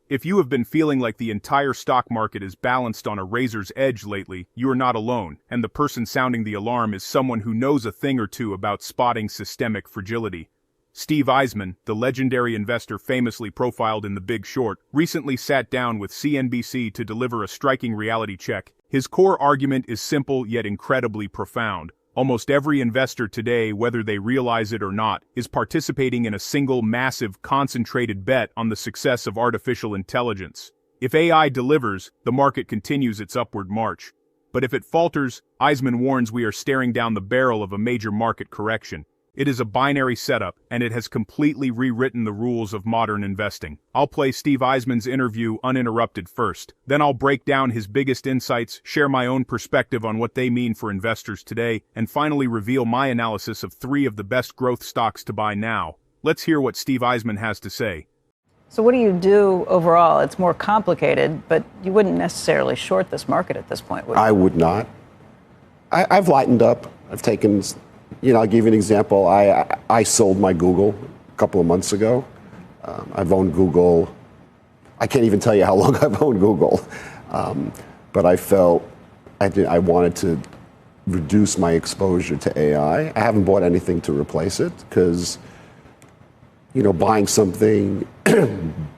If you have been feeling like the entire stock market is balanced on a razor's edge lately, you are not alone, and the person sounding the alarm is someone who knows a thing or two about spotting systemic fragility. Steve Eisman, the legendary investor famously profiled in The Big Short, recently sat down with CNBC to deliver a striking reality check. His core argument is simple yet incredibly profound. Almost every investor today, whether they realize it or not, is participating in a single massive concentrated bet on the success of artificial intelligence. If AI delivers, the market continues its upward march. But if it falters, Eisman warns we are staring down the barrel of a major market correction. It is a binary setup, and it has completely rewritten the rules of modern investing. I'll play Steve Eisman's interview uninterrupted first. Then I'll break down his biggest insights, share my own perspective on what they mean for investors today, and finally reveal my analysis of 3 of the best growth stocks to buy now. Let's hear what Steve Eisman has to say. So what do you do overall? It's more complicated, but you wouldn't necessarily short this market at this point, would you? I would not. I've lightened up. I've taken... I'll give you an example. I sold my Google a couple of months ago. I've owned Google. I can't even tell you how long I've owned Google. But I felt I wanted to reduce my exposure to AI. I haven't bought anything to replace it because, buying something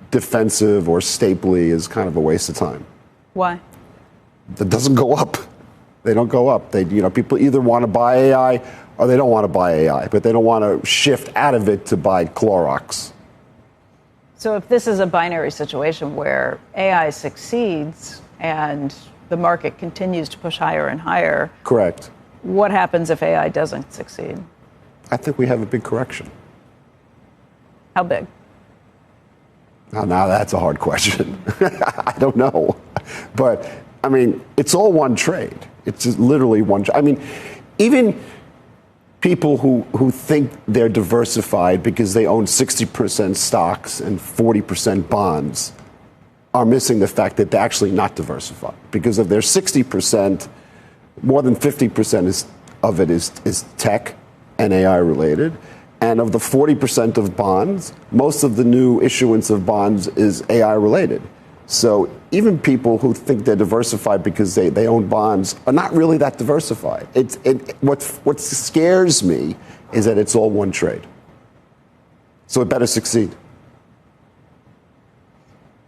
defensive or staply is kind of a waste of time. Why? That doesn't go up. They don't go up. People either want to buy AI or they don't want to buy AI, but they don't want to shift out of it to buy Clorox. So if this is a binary situation where AI succeeds and the market continues to push higher and higher. Correct. What happens if AI doesn't succeed? I think we have a big correction. How big? Now that's a hard question. I don't know. But, it's all one trade. It's just literally one trade. Even people who think they're diversified because they own 60% stocks and 40% bonds are missing the fact that they're actually not diversified. Because of their 60%, more than 50% of it is tech and AI related. And of the 40% of bonds, most of the new issuance of bonds is AI related. So even people who think they're diversified because they own bonds are not really that diversified. What scares me is that it's all one trade. So it better succeed.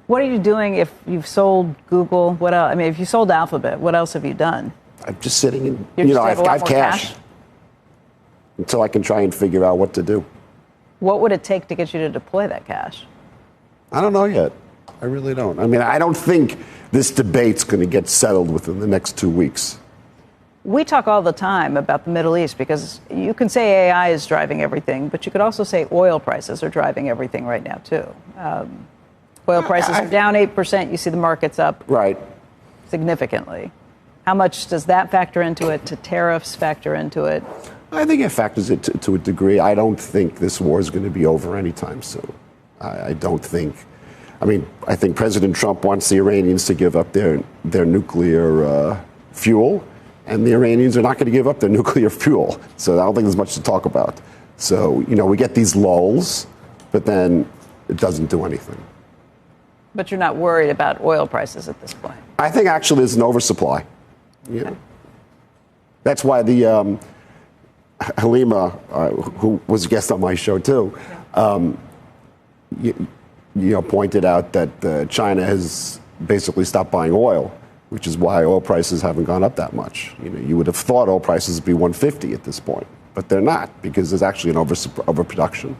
What are you doing if you've sold Google? What else? If you sold Alphabet, what else have you done? I'm just sitting in, I have cash until I can try and figure out what to do. What would it take to get you to deploy that cash? I don't know yet. I really don't. I don't think this debate's going to get settled within the next 2 weeks. We talk all the time about the Middle East because you can say AI is driving everything, but you could also say oil prices are driving everything right now, too. Oil prices are down 8%. You see the market's up significantly. How much does that factor into it? Do tariffs factor into it? I think it factors it to a degree. I don't think this war is going to be over anytime soon. I don't think. I think President Trump wants the Iranians to give up their nuclear fuel, and the Iranians are not going to give up their nuclear fuel. So I don't think there's much to talk about. So, we get these lulls, but then it doesn't do anything. But you're not worried about oil prices at this point? I think actually there's an oversupply. Okay. That's why the Halima, who was a guest on my show too, pointed out that China has basically stopped buying oil, which is why oil prices haven't gone up that much. You would have thought oil prices would be 150 at this point, but they're not because there's actually an overproduction.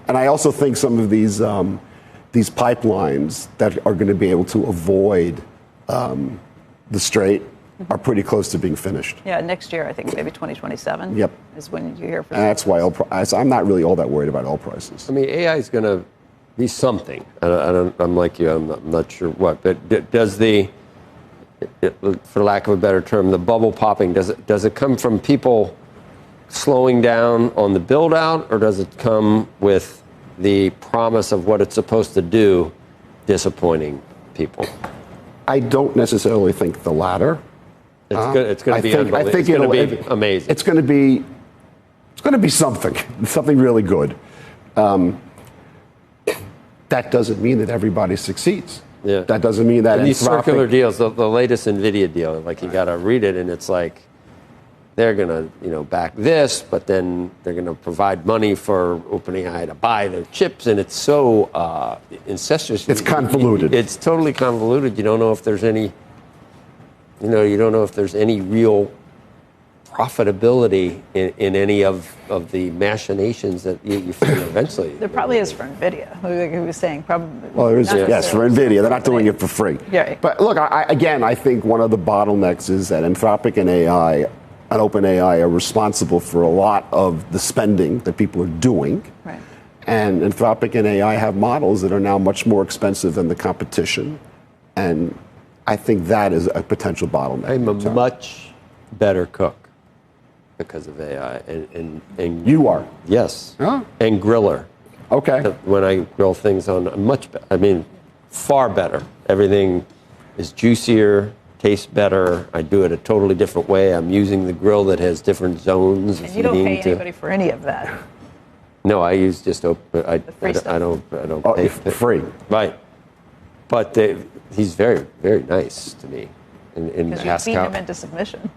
And I also think some of these pipelines that are going to be able to avoid the Strait are pretty close to being finished. Yeah, next year, I think maybe 2027 is when you hear from. And that's why I'm not really all that worried about oil prices. AI is going to be something. I'm like you, I'm not sure what. But does for lack of a better term, the bubble popping, does it come from people slowing down on the build out, or does it come with the promise of what it's supposed to do disappointing people? I don't necessarily think the latter. It's going to be unbelievable. It's going to be amazing. It's going to be something really good. That doesn't mean that everybody succeeds. Yeah. That doesn't mean that and these Anthropic, circular deals, the latest NVIDIA deal, like you got to read it, and it's like they're going to back this, but then they're going to provide money for OpenAI to buy their chips, and it's so incestuous. It's convoluted. It's totally convoluted. You don't know if there's any, real profitability in any of the machinations that you figure eventually. There probably is for NVIDIA, like he was saying. Probably. Well, there is, yes, for NVIDIA. They're not doing it for free. Yeah. But look, I think one of the bottlenecks is that Anthropic and OpenAI are responsible for a lot of the spending that people are doing. Right. And Anthropic and AI have models that are now much more expensive than the competition. And I think that is a potential bottleneck. I'm a much better cook because of AI. And you are? Yes. Huh? And griller. Okay. When I grill things on, far better. Everything is juicier, tastes better. I do it a totally different way. I'm using the grill that has different zones. And you don't pay anybody for any of that. No, I use just open. I don't pay for free. Right. But he's very, very nice to me. Because you beat him into submission.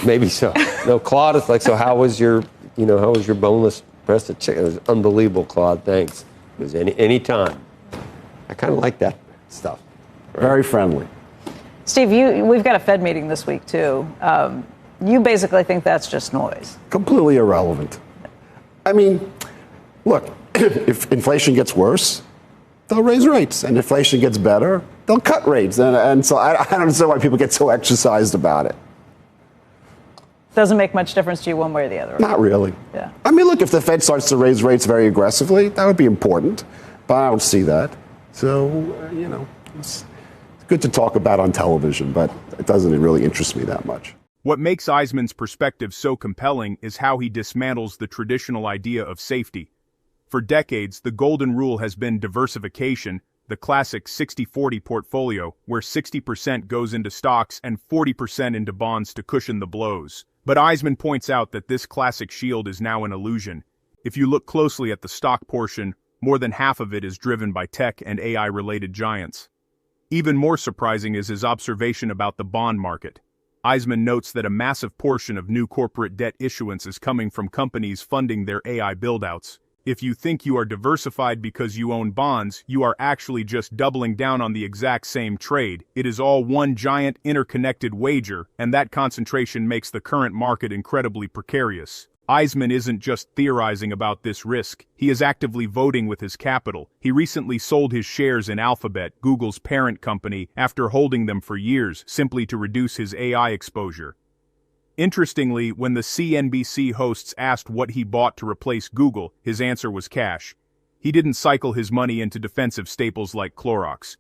Maybe so. No, Claude is like, so how was your boneless breasted chicken? It was unbelievable, Claude. Thanks. It was any time. I kind of like that stuff. Right? Very friendly. Steve, we've got a Fed meeting this week, too. You basically think that's just noise. Completely irrelevant. I mean, look, if inflation gets worse, they'll raise rates. And if inflation gets better, they'll cut rates. And so I don't understand why people get so exercised about it. Doesn't make much difference to you one way or the other. Right? Not really. Yeah. I mean, look, if the Fed starts to raise rates very aggressively, that would be important. But I don't see that. So, it's good to talk about on television, but it doesn't really interest me that much. What makes Eisman's perspective so compelling is how he dismantles the traditional idea of safety. For decades, the golden rule has been diversification, the classic 60-40 portfolio, where 60% goes into stocks and 40% into bonds to cushion the blows. But Eisman points out that this classic shield is now an illusion. If you look closely at the stock portion, more than half of it is driven by tech and AI-related giants. Even more surprising is his observation about the bond market. Eisman notes that a massive portion of new corporate debt issuance is coming from companies funding their AI buildouts. If you think you are diversified because you own bonds, you are actually just doubling down on the exact same trade. It is all one giant interconnected wager, and that concentration makes the current market incredibly precarious. Eisman isn't just theorizing about this risk, he is actively voting with his capital. He recently sold his shares in Alphabet, Google's parent company, after holding them for years, simply to reduce his AI exposure. Interestingly, when the CNBC hosts asked what he bought to replace Google, his answer was cash. He didn't cycle his money into defensive staples like Clorox.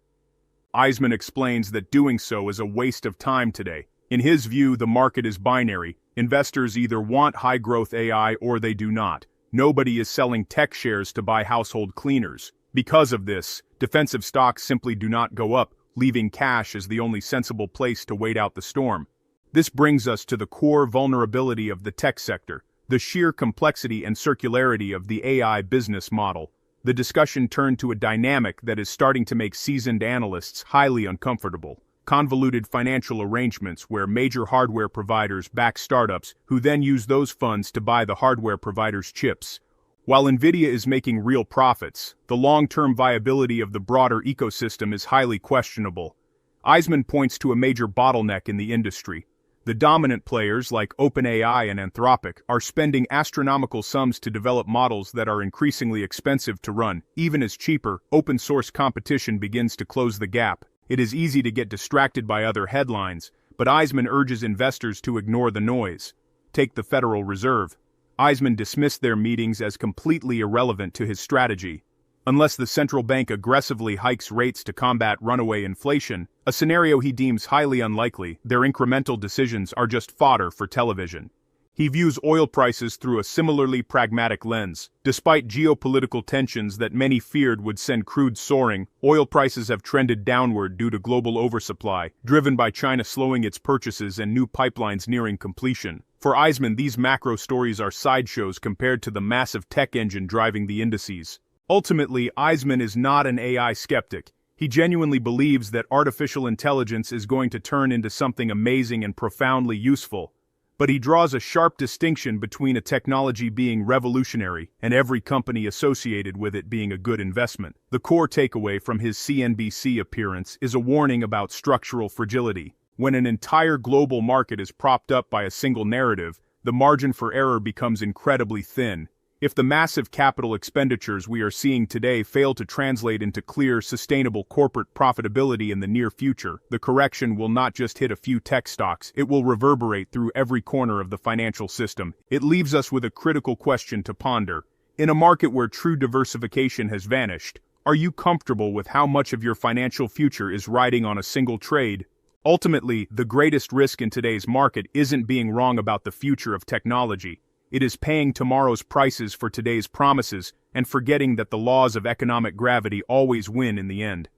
Eisman explains that doing so is a waste of time today. In his view, the market is binary. Investors either want high-growth AI or they do not. Nobody is selling tech shares to buy household cleaners. Because of this, defensive stocks simply do not go up, leaving cash as the only sensible place to wait out the storm. This brings us to the core vulnerability of the tech sector, the sheer complexity and circularity of the AI business model. The discussion turned to a dynamic that is starting to make seasoned analysts highly uncomfortable. Convoluted financial arrangements where major hardware providers back startups who then use those funds to buy the hardware providers' chips. While NVIDIA is making real profits, the long-term viability of the broader ecosystem is highly questionable. Eisman points to a major bottleneck in the industry. The dominant players like OpenAI and Anthropic are spending astronomical sums to develop models that are increasingly expensive to run. Even as cheaper, open-source competition begins to close the gap. It is easy to get distracted by other headlines, but Eisman urges investors to ignore the noise. Take the Federal Reserve. Eisman dismissed their meetings as completely irrelevant to his strategy. Unless the central bank aggressively hikes rates to combat runaway inflation, a scenario he deems highly unlikely, their incremental decisions are just fodder for television. He views oil prices through a similarly pragmatic lens. Despite geopolitical tensions that many feared would send crude soaring, oil prices have trended downward due to global oversupply, driven by China slowing its purchases and new pipelines nearing completion. For Eisman, these macro stories are sideshows compared to the massive tech engine driving the indices. Ultimately, Eisman is not an AI skeptic. He genuinely believes that artificial intelligence is going to turn into something amazing and profoundly useful. But he draws a sharp distinction between a technology being revolutionary and every company associated with it being a good investment. The core takeaway from his CNBC appearance is a warning about structural fragility. When an entire global market is propped up by a single narrative, the margin for error becomes incredibly thin. If the massive capital expenditures we are seeing today fail to translate into clear, sustainable corporate profitability in the near future, the correction will not just hit a few tech stocks, it will reverberate through every corner of the financial system. It leaves us with a critical question to ponder. In a market where true diversification has vanished, are you comfortable with how much of your financial future is riding on a single trade? Ultimately, the greatest risk in today's market isn't being wrong about the future of technology. It is paying tomorrow's prices for today's promises and forgetting that the laws of economic gravity always win in the end.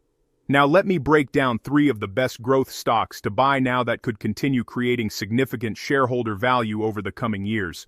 Now let me break down 3 of the best growth stocks to buy now that could continue creating significant shareholder value over the coming years.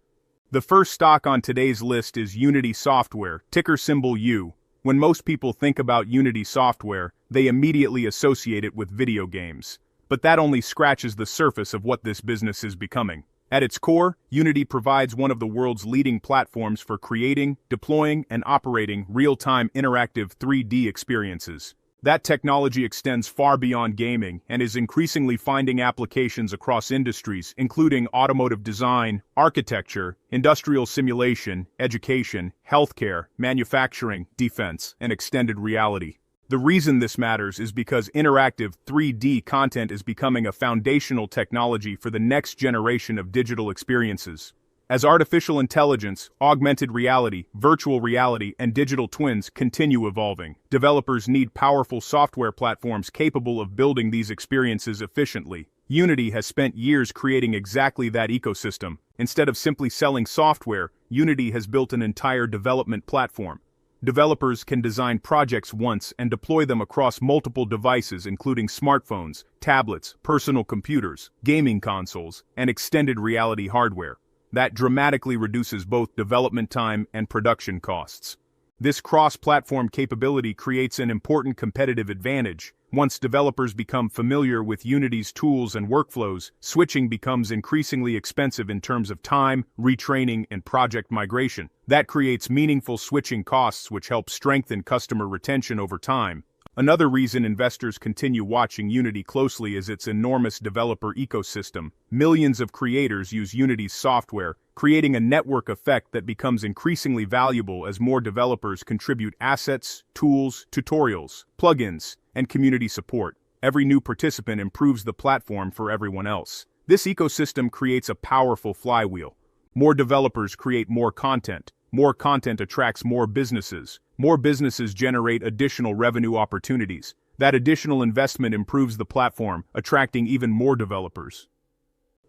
The first stock on today's list is Unity Software, ticker symbol U. When most people think about Unity Software, they immediately associate it with video games. But that only scratches the surface of what this business is becoming. At its core, Unity provides one of the world's leading platforms for creating, deploying, and operating real-time interactive 3D experiences. That technology extends far beyond gaming and is increasingly finding applications across industries, including automotive design, architecture, industrial simulation, education, healthcare, manufacturing, defense, and extended reality. The reason this matters is because interactive 3D content is becoming a foundational technology for the next generation of digital experiences. As artificial intelligence, augmented reality, virtual reality, and digital twins continue evolving, developers need powerful software platforms capable of building these experiences efficiently. Unity has spent years creating exactly that ecosystem. Instead of simply selling software, Unity has built an entire development platform. Developers can design projects once and deploy them across multiple devices including smartphones, tablets, personal computers, gaming consoles, and extended reality hardware. That dramatically reduces both development time and production costs. This cross-platform capability creates an important competitive advantage. Once developers become familiar with Unity's tools and workflows, switching becomes increasingly expensive in terms of time, retraining, and project migration. That creates meaningful switching costs which help strengthen customer retention over time. Another reason investors continue watching Unity closely is its enormous developer ecosystem. Millions of creators use Unity's software, creating a network effect that becomes increasingly valuable as more developers contribute assets, tools, tutorials, plugins, and community support. Every new participant improves the platform for everyone else. This ecosystem creates a powerful flywheel. More developers create more content. More content attracts more businesses. More businesses generate additional revenue opportunities. That additional investment improves the platform, attracting even more developers.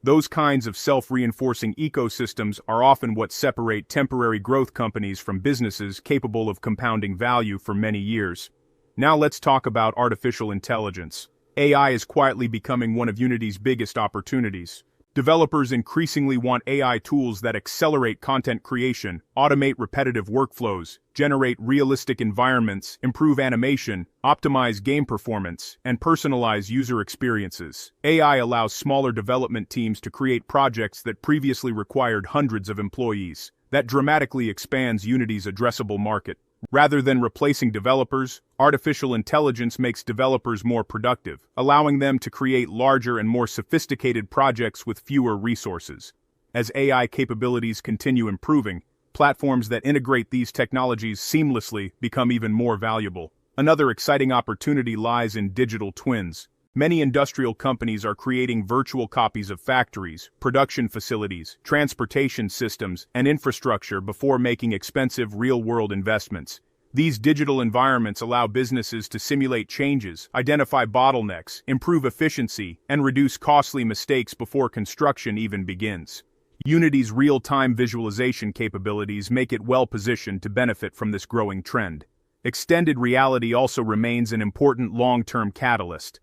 Those kinds of self-reinforcing ecosystems are often what separate temporary growth companies from businesses capable of compounding value for many years. Now let's talk about artificial intelligence. AI is quietly becoming one of Unity's biggest opportunities. Developers increasingly want AI tools that accelerate content creation, automate repetitive workflows, generate realistic environments, improve animation, optimize game performance, and personalize user experiences. AI allows smaller development teams to create projects that previously required hundreds of employees. That dramatically expands Unity's addressable market. Rather than replacing developers, artificial intelligence makes developers more productive, allowing them to create larger and more sophisticated projects with fewer resources. As AI capabilities continue improving, platforms that integrate these technologies seamlessly become even more valuable. Another exciting opportunity lies in digital twins. Many industrial companies are creating virtual copies of factories, production facilities, transportation systems, and infrastructure before making expensive real-world investments. These digital environments allow businesses to simulate changes, identify bottlenecks, improve efficiency, and reduce costly mistakes before construction even begins. Unity's real-time visualization capabilities make it well-positioned to benefit from this growing trend. Extended reality also remains an important long-term catalyst.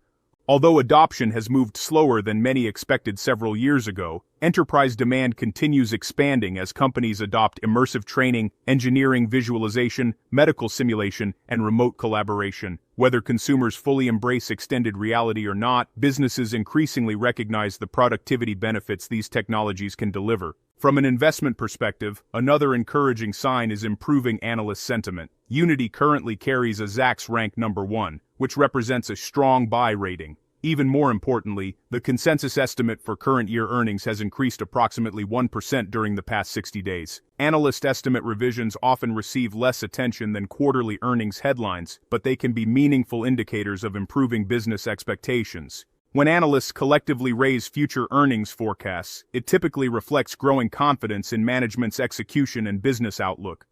Although adoption has moved slower than many expected several years ago, enterprise demand continues expanding as companies adopt immersive training, engineering visualization, medical simulation, and remote collaboration. Whether consumers fully embrace extended reality or not, businesses increasingly recognize the productivity benefits these technologies can deliver. From an investment perspective, another encouraging sign is improving analyst sentiment. Unity currently carries a Zacks rank #1, which represents a strong buy rating. Even more importantly, the consensus estimate for current year earnings has increased approximately 1% during the past 60 days. Analyst estimate revisions often receive less attention than quarterly earnings headlines, but they can be meaningful indicators of improving business expectations. When analysts collectively raise future earnings forecasts, it typically reflects growing confidence in management's execution and business outlook.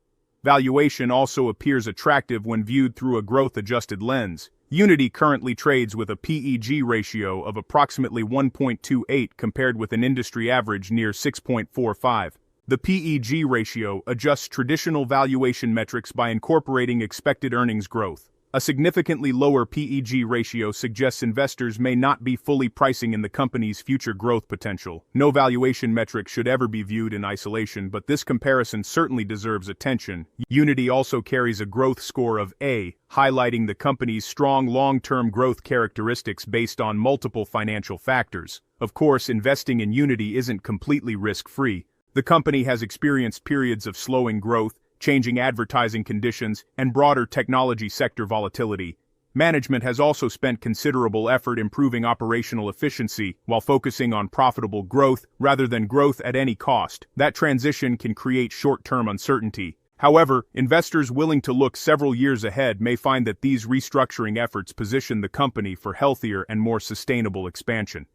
Valuation also appears attractive when viewed through a growth-adjusted lens. Unity currently trades with a PEG ratio of approximately 1.28 compared with an industry average near 6.45. The PEG ratio adjusts traditional valuation metrics by incorporating expected earnings growth. A significantly lower PEG ratio suggests investors may not be fully pricing in the company's future growth potential. No valuation metric should ever be viewed in isolation, but this comparison certainly deserves attention. Unity also carries a growth score of A, highlighting the company's strong long-term growth characteristics based on multiple financial factors. Of course, investing in Unity isn't completely risk-free. The company has experienced periods of slowing growth, changing advertising conditions, and broader technology sector volatility. Management has also spent considerable effort improving operational efficiency while focusing on profitable growth rather than growth at any cost. That transition can create short-term uncertainty. However, investors willing to look several years ahead may find that these restructuring efforts position the company for healthier and more sustainable expansion.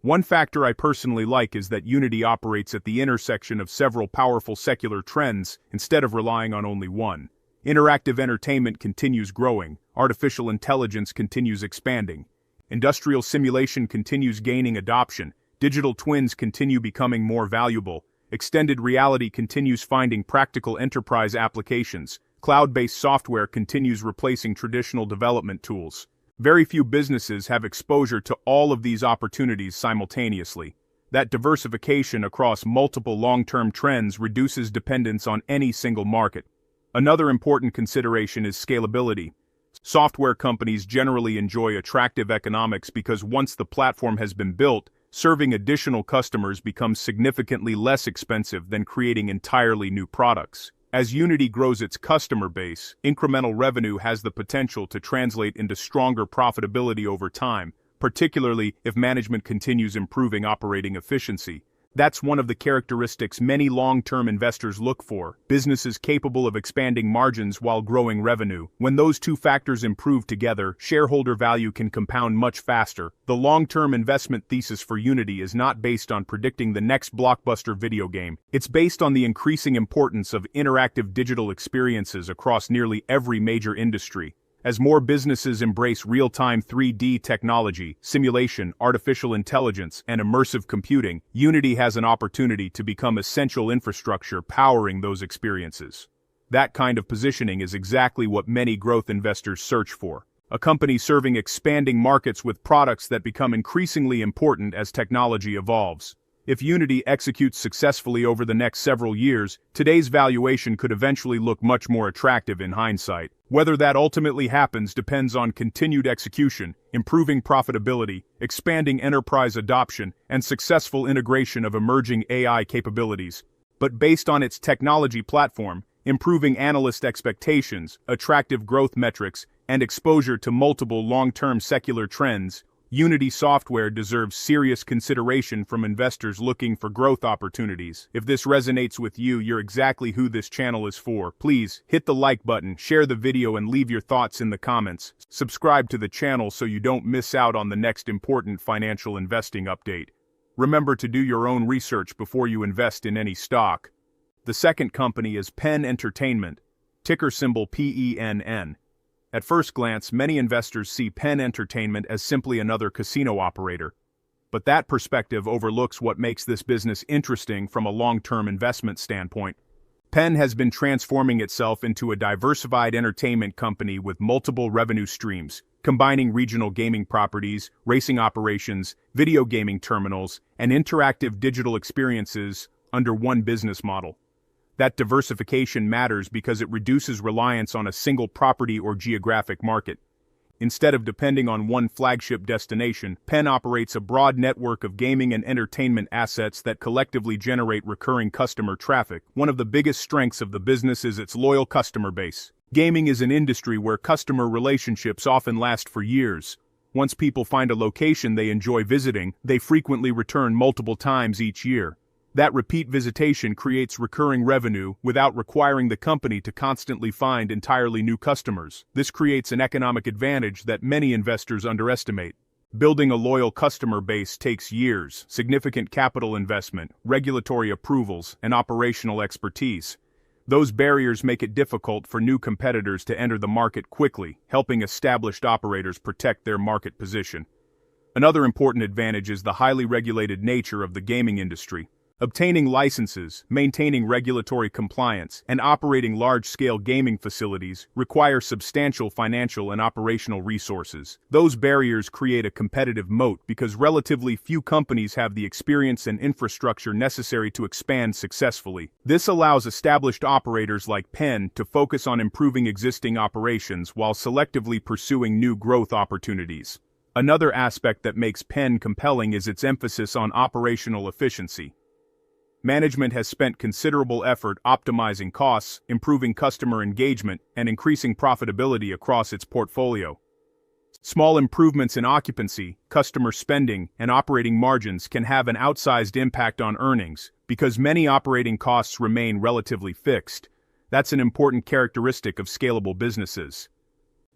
One factor I personally like is that Unity operates at the intersection of several powerful secular trends instead of relying on only one. Interactive entertainment continues growing, artificial intelligence continues expanding, industrial simulation continues gaining adoption, digital twins continue becoming more valuable, extended reality continues finding practical enterprise applications, cloud-based software continues replacing traditional development tools. Very few businesses have exposure to all of these opportunities simultaneously. That diversification across multiple long-term trends reduces dependence on any single market. Another important consideration is scalability. Software companies generally enjoy attractive economics because once the platform has been built, serving additional customers becomes significantly less expensive than creating entirely new products. As Unity grows its customer base, incremental revenue has the potential to translate into stronger profitability over time, particularly if management continues improving operating efficiency. That's one of the characteristics many long-term investors look for, businesses capable of expanding margins while growing revenue. When those two factors improve together, shareholder value can compound much faster. The long-term investment thesis for Unity is not based on predicting the next blockbuster video game. It's based on the increasing importance of interactive digital experiences across nearly every major industry. As more businesses embrace real-time 3D technology, simulation, artificial intelligence, and immersive computing, Unity has an opportunity to become essential infrastructure powering those experiences. That kind of positioning is exactly what many growth investors search for. A company serving expanding markets with products that become increasingly important as technology evolves. If Unity executes successfully over the next several years, today's valuation could eventually look much more attractive in hindsight. Whether that ultimately happens depends on continued execution, improving profitability, expanding enterprise adoption, and successful integration of emerging AI capabilities. But based on its technology platform, improving analyst expectations, attractive growth metrics, and exposure to multiple long-term secular trends, Unity Software deserves serious consideration from investors looking for growth opportunities. If this resonates with you, you're exactly who this channel is for. Please hit the like button, share the video, and leave your thoughts in the comments. Subscribe to the channel so you don't miss out on the next important financial investing update. Remember to do your own research before you invest in any stock. The second company is Penn Entertainment, ticker symbol PENN. At first glance, many investors see Penn Entertainment as simply another casino operator. But that perspective overlooks what makes this business interesting from a long-term investment standpoint. Penn has been transforming itself into a diversified entertainment company with multiple revenue streams, combining regional gaming properties, racing operations, video gaming terminals, and interactive digital experiences under one business model. That diversification matters because it reduces reliance on a single property or geographic market. Instead of depending on one flagship destination, Penn operates a broad network of gaming and entertainment assets that collectively generate recurring customer traffic. One of the biggest strengths of the business is its loyal customer base. Gaming is an industry where customer relationships often last for years. Once people find a location they enjoy visiting, they frequently return multiple times each year. That repeat visitation creates recurring revenue without requiring the company to constantly find entirely new customers. This creates an economic advantage that many investors underestimate. Building a loyal customer base takes years, significant capital investment, regulatory approvals, and operational expertise. Those barriers make it difficult for new competitors to enter the market quickly, helping established operators protect their market position. Another important advantage is the highly regulated nature of the gaming industry. Obtaining licenses, maintaining regulatory compliance, and operating large-scale gaming facilities require substantial financial and operational resources. Those barriers create a competitive moat because relatively few companies have the experience and infrastructure necessary to expand successfully. This allows established operators like Penn to focus on improving existing operations while selectively pursuing new growth opportunities. Another aspect that makes Penn compelling is its emphasis on operational efficiency. Management has spent considerable effort optimizing costs, improving customer engagement, and increasing profitability across its portfolio. Small improvements in occupancy, customer spending, and operating margins can have an outsized impact on earnings because many operating costs remain relatively fixed. That's an important characteristic of scalable businesses.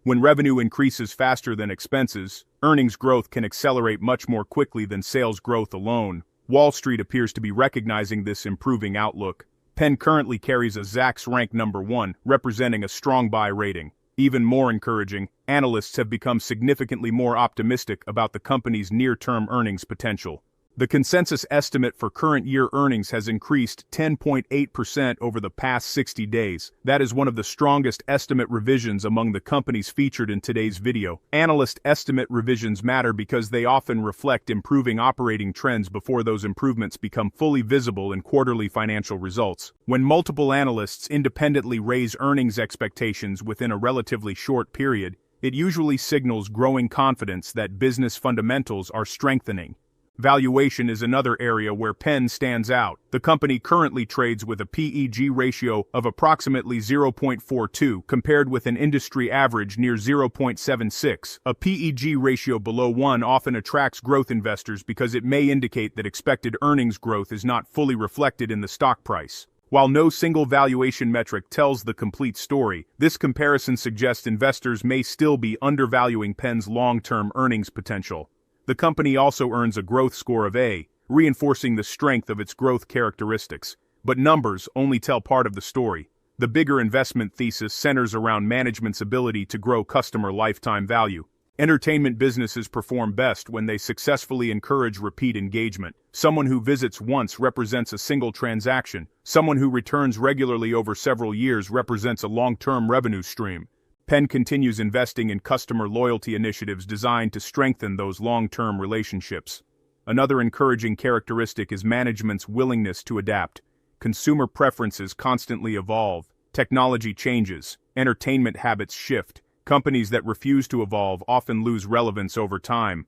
When revenue increases faster than expenses, earnings growth can accelerate much more quickly than sales growth alone. Wall Street appears to be recognizing this improving outlook. Penn currently carries a Zacks rank number 1, representing a strong buy rating. Even more encouraging, analysts have become significantly more optimistic about the company's near-term earnings potential. The consensus estimate for current year earnings has increased 10.8% over the past 60 days. That is one of the strongest estimate revisions among the companies featured in today's video. Analyst estimate revisions matter because they often reflect improving operating trends before those improvements become fully visible in quarterly financial results. When multiple analysts independently raise earnings expectations within a relatively short period, it usually signals growing confidence that business fundamentals are strengthening. Valuation is another area where Penn stands out. The company currently trades with a PEG ratio of approximately 0.42 compared with an industry average near 0.76. A PEG ratio below 1 often attracts growth investors because it may indicate that expected earnings growth is not fully reflected in the stock price. While no single valuation metric tells the complete story, this comparison suggests investors may still be undervaluing Penn's long-term earnings potential. The company also earns a growth score of A, reinforcing the strength of its growth characteristics. But numbers only tell part of the story. The bigger investment thesis centers around management's ability to grow customer lifetime value. Entertainment businesses perform best when they successfully encourage repeat engagement. Someone who visits once represents a single transaction. Someone who returns regularly over several years represents a long-term revenue stream. Penn continues investing in customer loyalty initiatives designed to strengthen those long-term relationships. Another encouraging characteristic is management's willingness to adapt. Consumer preferences constantly evolve. Technology changes. Entertainment habits shift. Companies that refuse to evolve often lose relevance over time.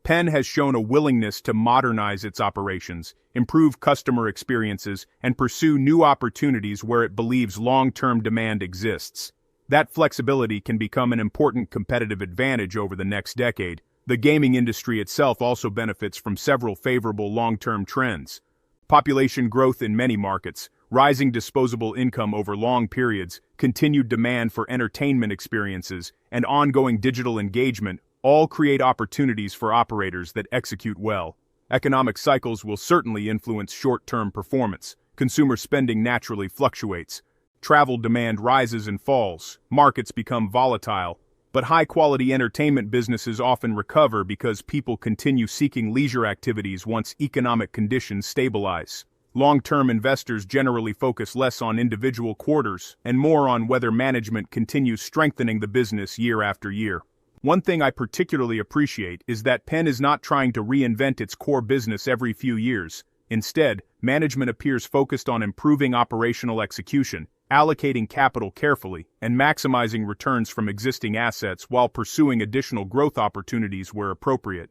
Penn has shown a willingness to modernize its operations, improve customer experiences, and pursue new opportunities where it believes long-term demand exists. That flexibility can become an important competitive advantage over the next decade. The gaming industry itself also benefits from several favorable long-term trends. Population growth in many markets, rising disposable income over long periods, continued demand for entertainment experiences, and ongoing digital engagement all create opportunities for operators that execute well. Economic cycles will certainly influence short-term performance. Consumer spending naturally fluctuates. Travel demand rises and falls, markets become volatile, but high-quality entertainment businesses often recover because people continue seeking leisure activities once economic conditions stabilize. Long-term investors generally focus less on individual quarters and more on whether management continues strengthening the business year after year. One thing I particularly appreciate is that Penn is not trying to reinvent its core business every few years. Instead, management appears focused on improving operational execution, allocating capital carefully, and maximizing returns from existing assets while pursuing additional growth opportunities where appropriate.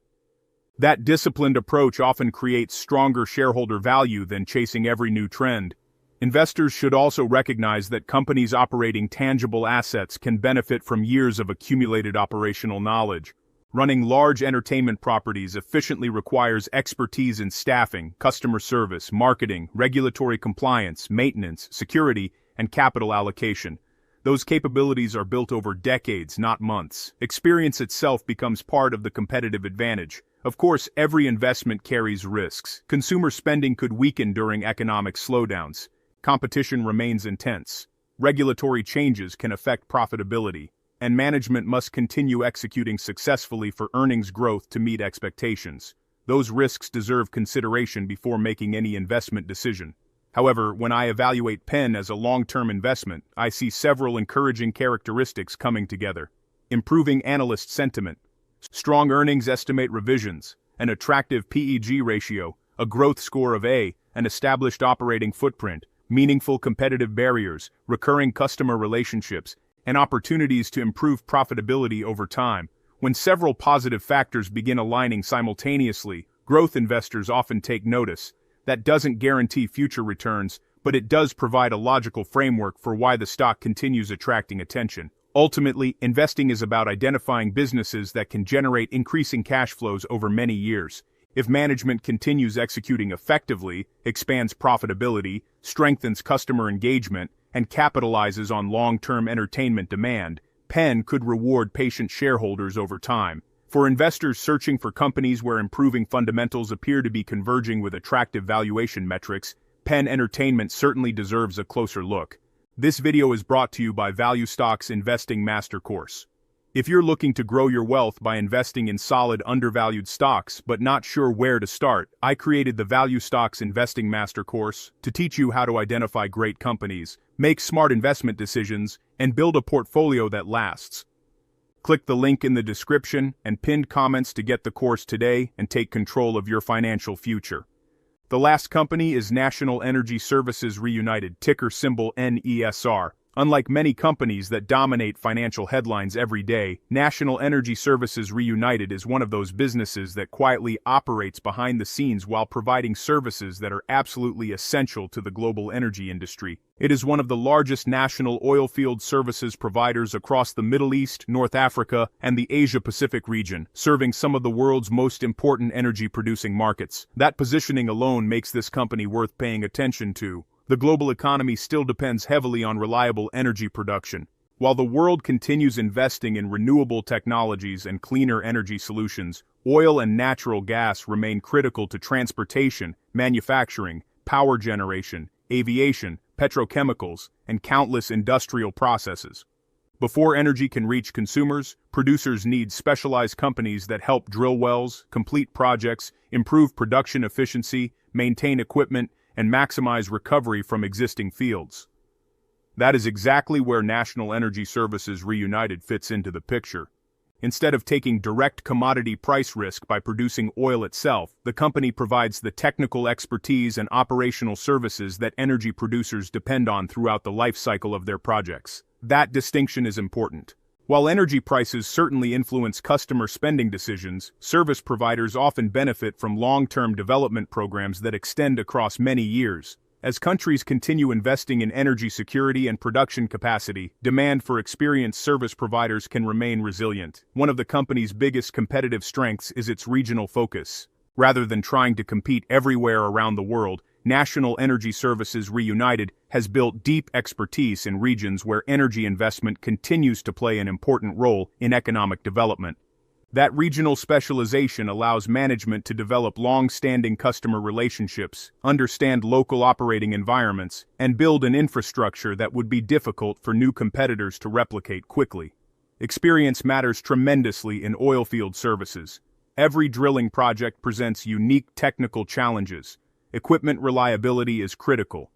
That disciplined approach often creates stronger shareholder value than chasing every new trend. Investors should also recognize that companies operating tangible assets can benefit from years of accumulated operational knowledge. Running large entertainment properties efficiently requires expertise in staffing, customer service, marketing, regulatory compliance, maintenance, security, and capital allocation. Those capabilities are built over decades, not months. Experience itself becomes part of the competitive advantage. Of course, every investment carries risks. Consumer spending could weaken during economic slowdowns. Competition remains intense. Regulatory changes can affect profitability, and management must continue executing successfully for earnings growth to meet expectations. Those risks deserve consideration before making any investment decision. However, when I evaluate Penn as a long-term investment, I see several encouraging characteristics coming together. Improving analyst sentiment, strong earnings estimate revisions, an attractive PEG ratio, a growth score of A, an established operating footprint, meaningful competitive barriers, recurring customer relationships, and opportunities to improve profitability over time. When several positive factors begin aligning simultaneously, growth investors often take notice. That doesn't guarantee future returns, but it does provide a logical framework for why the stock continues attracting attention. Ultimately, investing is about identifying businesses that can generate increasing cash flows over many years. If management continues executing effectively, expands profitability, strengthens customer engagement, and capitalizes on long-term entertainment demand, Penn could reward patient shareholders over time. For investors searching for companies where improving fundamentals appear to be converging with attractive valuation metrics, Penn Entertainment certainly deserves a closer look. This video is brought to you by Value Stocks Investing Master Course. If you're looking to grow your wealth by investing in solid undervalued stocks but not sure where to start, I created the Value Stocks Investing Master Course to teach you how to identify great companies, make smart investment decisions, and build a portfolio that lasts. Click the link in the description and pinned comments to get the course today and take control of your financial future. The last company is National Energy Services Reunited, ticker symbol NESR. Unlike many companies that dominate financial headlines every day, National Energy Services Reunited is one of those businesses that quietly operates behind the scenes while providing services that are absolutely essential to the global energy industry. It is one of the largest national oilfield services providers across the Middle East, North Africa, and the Asia-Pacific region, serving some of the world's most important energy-producing markets. That positioning alone makes this company worth paying attention to. The global economy still depends heavily on reliable energy production. While the world continues investing in renewable technologies and cleaner energy solutions, oil and natural gas remain critical to transportation, manufacturing, power generation, aviation, petrochemicals, and countless industrial processes. Before energy can reach consumers, producers need specialized companies that help drill wells, complete projects, improve production efficiency, maintain equipment, and maximize recovery from existing fields. That is exactly where National Energy Services Reunited fits into the picture. Instead of taking direct commodity price risk by producing oil itself, the company provides the technical expertise and operational services that energy producers depend on throughout the life cycle of their projects. That distinction is important. While energy prices certainly influence customer spending decisions, service providers often benefit from long-term development programs that extend across many years. As countries continue investing in energy security and production capacity, demand for experienced service providers can remain resilient. One of the company's biggest competitive strengths is its regional focus. Rather than trying to compete everywhere around the world, National Energy Services Reunited has built deep expertise in regions where energy investment continues to play an important role in economic development. That regional specialization allows management to develop long-standing customer relationships, understand local operating environments, and build an infrastructure that would be difficult for new competitors to replicate quickly. Experience matters tremendously in oilfield services. Every drilling project presents unique technical challenges. Equipment reliability is critical.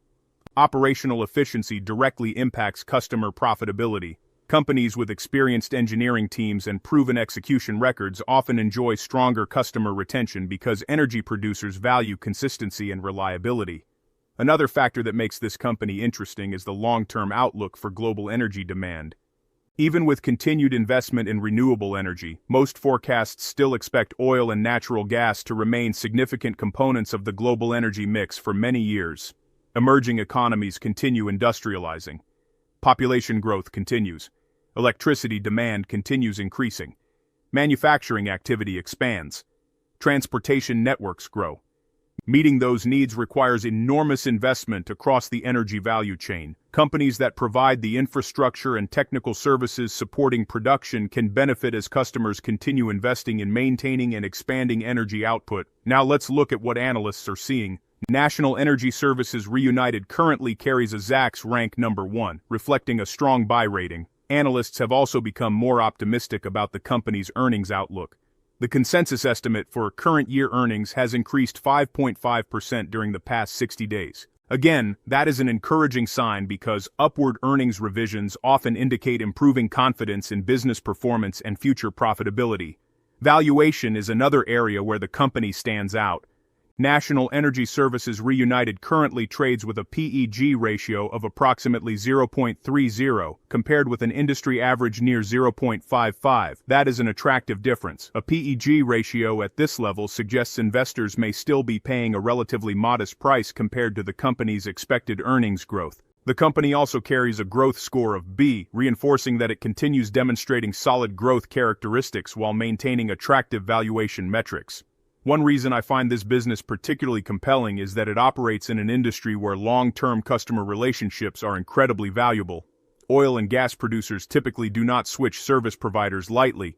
Operational efficiency directly impacts customer profitability. Companies with experienced engineering teams and proven execution records often enjoy stronger customer retention because energy producers value consistency and reliability. Another factor that makes this company interesting is the long-term outlook for global energy demand. Even with continued investment in renewable energy, most forecasts still expect oil and natural gas to remain significant components of the global energy mix for many years. Emerging economies continue industrializing. Population growth continues. Electricity demand continues increasing. Manufacturing activity expands. Transportation networks grow. Meeting those needs requires enormous investment across the energy value chain. Companies that provide the infrastructure and technical services supporting production can benefit as customers continue investing in maintaining and expanding energy output. Now let's look at what analysts are seeing. National Energy Services Reunited currently carries a Zacks rank number 1, reflecting a strong buy rating. Analysts have also become more optimistic about the company's earnings outlook. The consensus estimate for current year earnings has increased 5.5% during the past 60 days. Again, that is an encouraging sign because upward earnings revisions often indicate improving confidence in business performance and future profitability. Valuation is another area where the company stands out. National Energy Services Reunited currently trades with a PEG ratio of approximately 0.30, compared with an industry average near 0.55. That is an attractive difference. A PEG ratio at this level suggests investors may still be paying a relatively modest price compared to the company's expected earnings growth. The company also carries a growth score of B, reinforcing that it continues demonstrating solid growth characteristics while maintaining attractive valuation metrics. One reason I find this business particularly compelling is that it operates in an industry where long-term customer relationships are incredibly valuable. Oil and gas producers typically do not switch service providers lightly.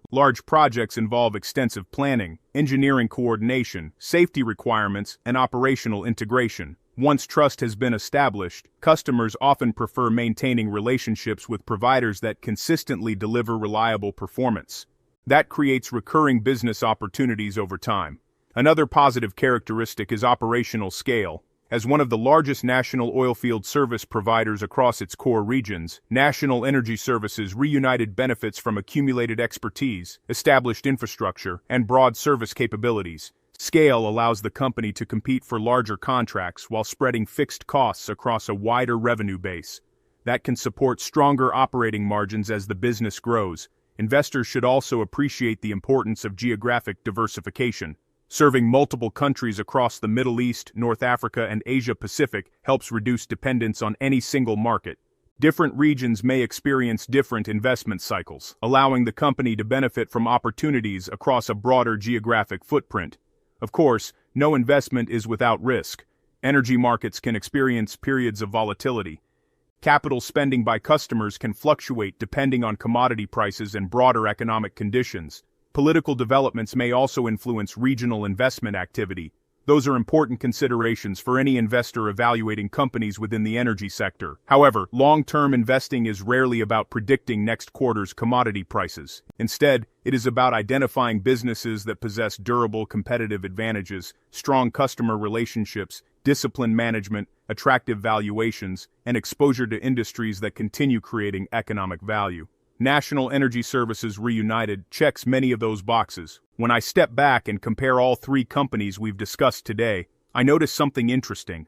Large projects involve extensive planning, engineering coordination, safety requirements, and operational integration. Once trust has been established, customers often prefer maintaining relationships with providers that consistently deliver reliable performance. That creates recurring business opportunities over time. Another positive characteristic is operational scale. As one of the largest national oilfield service providers across its core regions, National Energy Services Reunited benefits from accumulated expertise, established infrastructure, and broad service capabilities. Scale allows the company to compete for larger contracts while spreading fixed costs across a wider revenue base. That can support stronger operating margins as the business grows. Investors should also appreciate the importance of geographic diversification. Serving multiple countries across the Middle East, North Africa, and Asia Pacific helps reduce dependence on any single market. Different regions may experience different investment cycles, allowing the company to benefit from opportunities across a broader geographic footprint. Of course, no investment is without risk. Energy markets can experience periods of volatility. Capital spending by customers can fluctuate depending on commodity prices and broader economic conditions. Political developments may also influence regional investment activity. Those are important considerations for any investor evaluating companies within the energy sector. However, long-term investing is rarely about predicting next quarter's commodity prices. Instead, it is about identifying businesses that possess durable competitive advantages, strong customer relationships, disciplined management, attractive valuations, and exposure to industries that continue creating economic value. National Energy Services Reunited checks many of those boxes. When I step back and compare all three companies we've discussed today, I notice something interesting.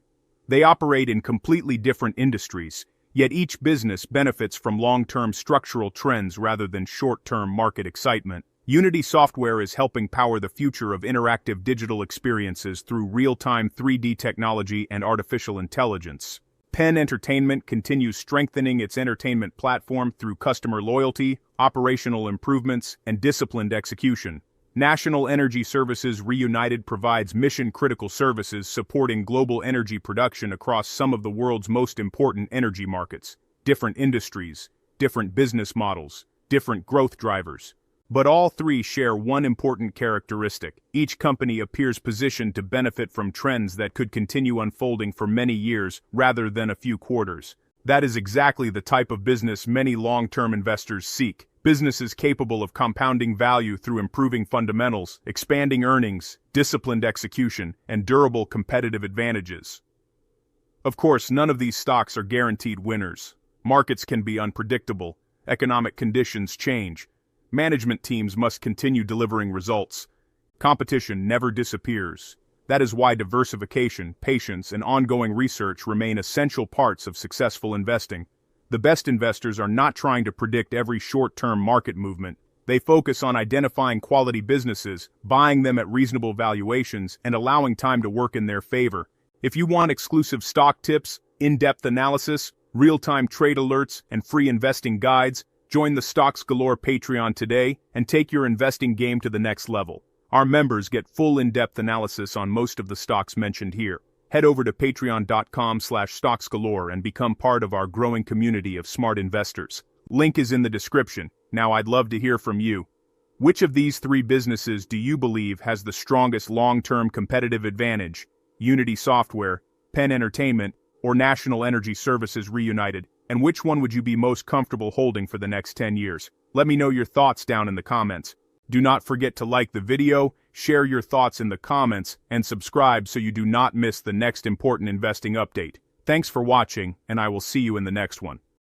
They operate in completely different industries, yet each business benefits from long-term structural trends rather than short-term market excitement. Unity Software is helping power the future of interactive digital experiences through real-time 3D technology and artificial intelligence. Penn Entertainment continues strengthening its entertainment platform through customer loyalty, operational improvements, and disciplined execution. National Energy Services Reunited provides mission-critical services supporting global energy production across some of the world's most important energy markets. Different industries, different business models, different growth drivers. But all three share one important characteristic. Each company appears positioned to benefit from trends that could continue unfolding for many years rather than a few quarters. That is exactly the type of business many long-term investors seek. Businesses capable of compounding value through improving fundamentals, expanding earnings, disciplined execution, and durable competitive advantages. Of course, none of these stocks are guaranteed winners. Markets can be unpredictable. economic conditions change. Management teams must continue delivering results. Competition never disappears. That is why diversification, patience, and ongoing research remain essential parts of successful investing. The best investors are not trying to predict every short-term market movement. They focus on identifying quality businesses, buying them at reasonable valuations, and allowing time to work in their favor. If you want exclusive stock tips, in-depth analysis, real-time trade alerts, and free investing guides, join the Stocks Galore Patreon today and take your investing game to the next level. Our members get full in-depth analysis on most of the stocks mentioned here. Head over to patreon.com/stocksgalore and become part of our growing community of smart investors. Link is in the description. Now I'd love to hear from you. Which of these three businesses do you believe has the strongest long-term competitive advantage? Unity Software, Penn Entertainment, or National Energy Services Reunited? And which one would you be most comfortable holding for the next 10 years? Let me know your thoughts down in the comments. Do not forget to like the video, share your thoughts in the comments, and subscribe so you do not miss the next important investing update. Thanks for watching, and I will see you in the next one.